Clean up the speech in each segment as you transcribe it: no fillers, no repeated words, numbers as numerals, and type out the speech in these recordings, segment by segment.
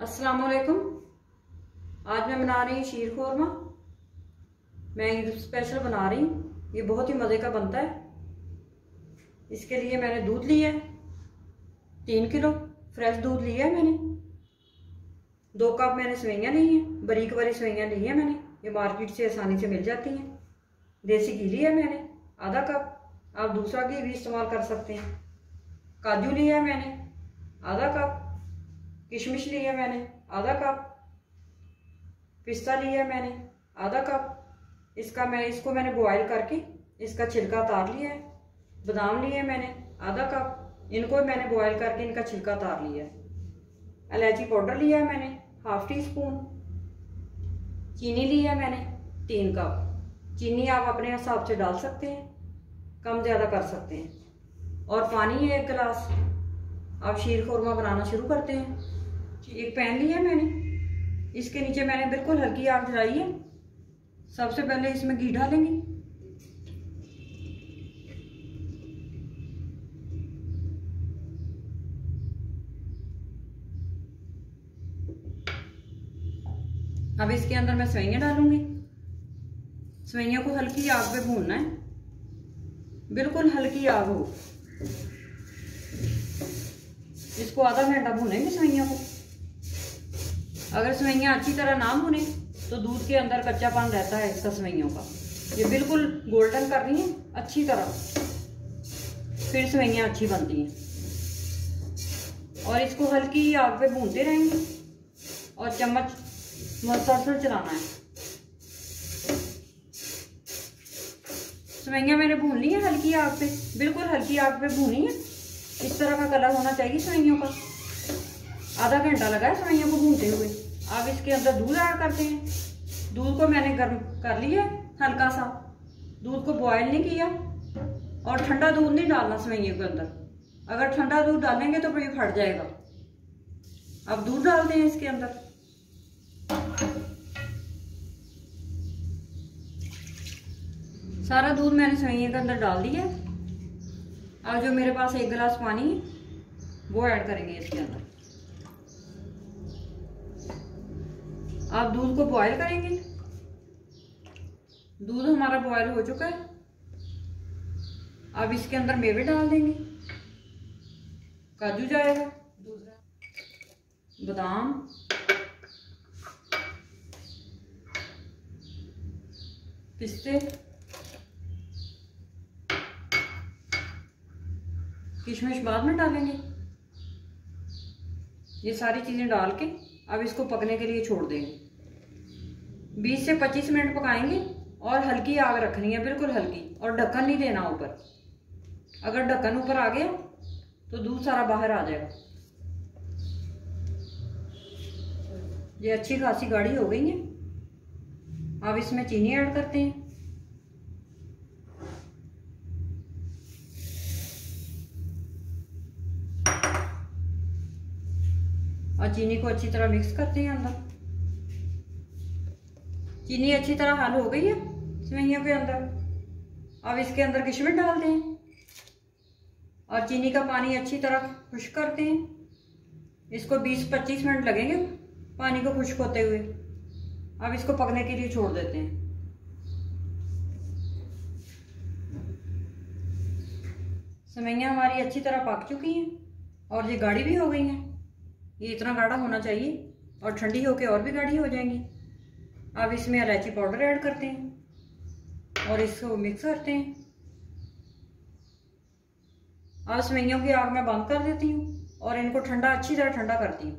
अस्सलाम वालेकुम। आज मैं बना रही हूँ शीर खोरमा। मैं ईद स्पेशल बना रही हूँ। ये बहुत ही मज़े का बनता है। इसके लिए मैंने दूध लिया है 3 किलो फ्रेश दूध लिया है मैंने। 2 कप मैंने सेवइयाँ ली हैं, बारीक वाली सेवइयाँ ली हैं मैंने, ये मार्केट से आसानी से मिल जाती हैं। देसी घी लिया है मैंने आधा कप, आप दूसरा घी भी इस्तेमाल कर सकते हैं। काजू लिया है मैंने आधा कप, किशमिश लिया है मैंने आधा कप, पिस्ता लिया है मैंने आधा कप। इसको मैंने बॉयल करके इसका छिलका उतार लिया है। बादाम लिए हैं मैंने आधा कप, इनको मैंने बॉयल करके इनका छिलका उतार लिया है। इलायची पाउडर लिया है मैंने ½ टी स्पून। चीनी लिया है मैंने 3 कप। चीनी आप अपने हिसाब से डाल सकते हैं, कम ज़्यादा कर सकते हैं। और पानी है 1 गिलास। आप शीर खोरमा बनाना शुरू करते हैं। एक पैन लिया मैंने, इसके नीचे मैंने बिल्कुल हल्की आग जलाई है। सबसे पहले इसमें घी डालेंगे। अब इसके अंदर मैं सेवइयाँ डालूंगी। सेवइयाँ को हल्की आग पे भूनना है, बिल्कुल हल्की आग हो। इसको आधा घंटा भूनेंगे सेवइयाँ को। अगर सेवइयाँ अच्छी तरह ना भुने तो दूध के अंदर कच्चापन रहता है इसका सेवइयों का। ये बिल्कुल गोल्डन करनी है अच्छी तरह, फिर सेवइयाँ अच्छी बनती हैं। और इसको हल्की आग पे भूनते रहेंगे और चम्मच मुसलसल चलाना है। सेवइयाँ मैंने भून ली है हल्की आग पे, बिल्कुल हल्की आग पे भूनी है। इस तरह का कलर होना चाहिए सेवइयों का। आधा घंटा लगा है सेवइयों को भूनते हुए। अब इसके अंदर दूध ऐड करते हैं। दूध को मैंने गर्म कर लिया हल्का सा, दूध को बॉयल नहीं किया। और ठंडा दूध नहीं डालना सेवइयों के अंदर, अगर ठंडा दूध डालेंगे तो फिर ये फट जाएगा। अब दूध डालते हैं इसके अंदर। सारा दूध मैंने सेवइयों के अंदर डाल दिया। अब जो मेरे पास 1 गिलास पानी है वो ऐड करेंगे इसके अंदर। आप दूध को बॉयल करेंगे। दूध हमारा बॉयल हो चुका है। अब इसके अंदर मेवे डाल देंगे। काजू जाएगा, बादाम, पिस्ते, किशमिश बाद में डालेंगे। ये सारी चीजें डाल के अब इसको पकने के लिए छोड़ देंगे। 20 से 25 मिनट पकाएंगे और हल्की आग रखनी है, बिल्कुल हल्की, और ढक्कन नहीं देना ऊपर। अगर ढक्कन ऊपर आ गया तो दूध सारा बाहर आ जाएगा। ये अच्छी खासी गाढ़ी हो गई है। अब इसमें चीनी ऐड करते हैं। और चीनी को अच्छी तरह मिक्स करते हैं अंदर। चीनी अच्छी तरह हल हो गई है सेवइयों के अंदर। अब इसके अंदर किशमिश डालते हैं और चीनी का पानी अच्छी तरह खुश्क करते हैं। इसको 20-25 मिनट लगेंगे पानी को खुश्क होते हुए। अब इसको पकने के लिए छोड़ देते हैं। सेवइयाँ हमारी अच्छी तरह पक चुकी हैं और ये गाढ़ी भी हो गई हैं। ये इतना गाढ़ा होना चाहिए और ठंडी होके और भी गाढ़ी हो जाएंगी। अब इसमें इलायची पाउडर ऐड करते हैं और इसको मिक्स करते हैं। अब सेवइयों की आग मैं बंद कर देती हूँ और इनको अच्छी तरह ठंडा करती हूँ।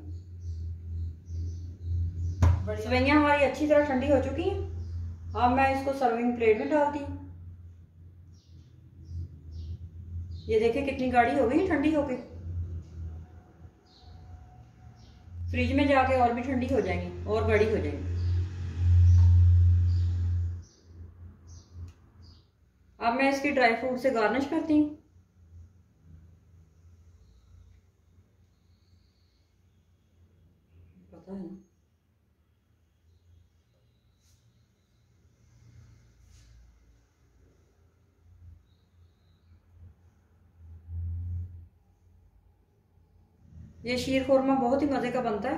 सेवइयाँ हमारी अच्छी तरह ठंडी हो चुकी हैं। अब मैं इसको सर्विंग प्लेट में डालती हूँ। ये देखिए कितनी गाढ़ी हो गई ठंडी होके। फ्रिज में जाके और भी ठंडी हो जाएंगी और गाढ़ी हो जाएंगी। अब मैं इसकी ड्राई फ्रूट से गार्निश करती हूँ। पता है ना, ये शीर खोरमा बहुत ही मज़े का बनता है।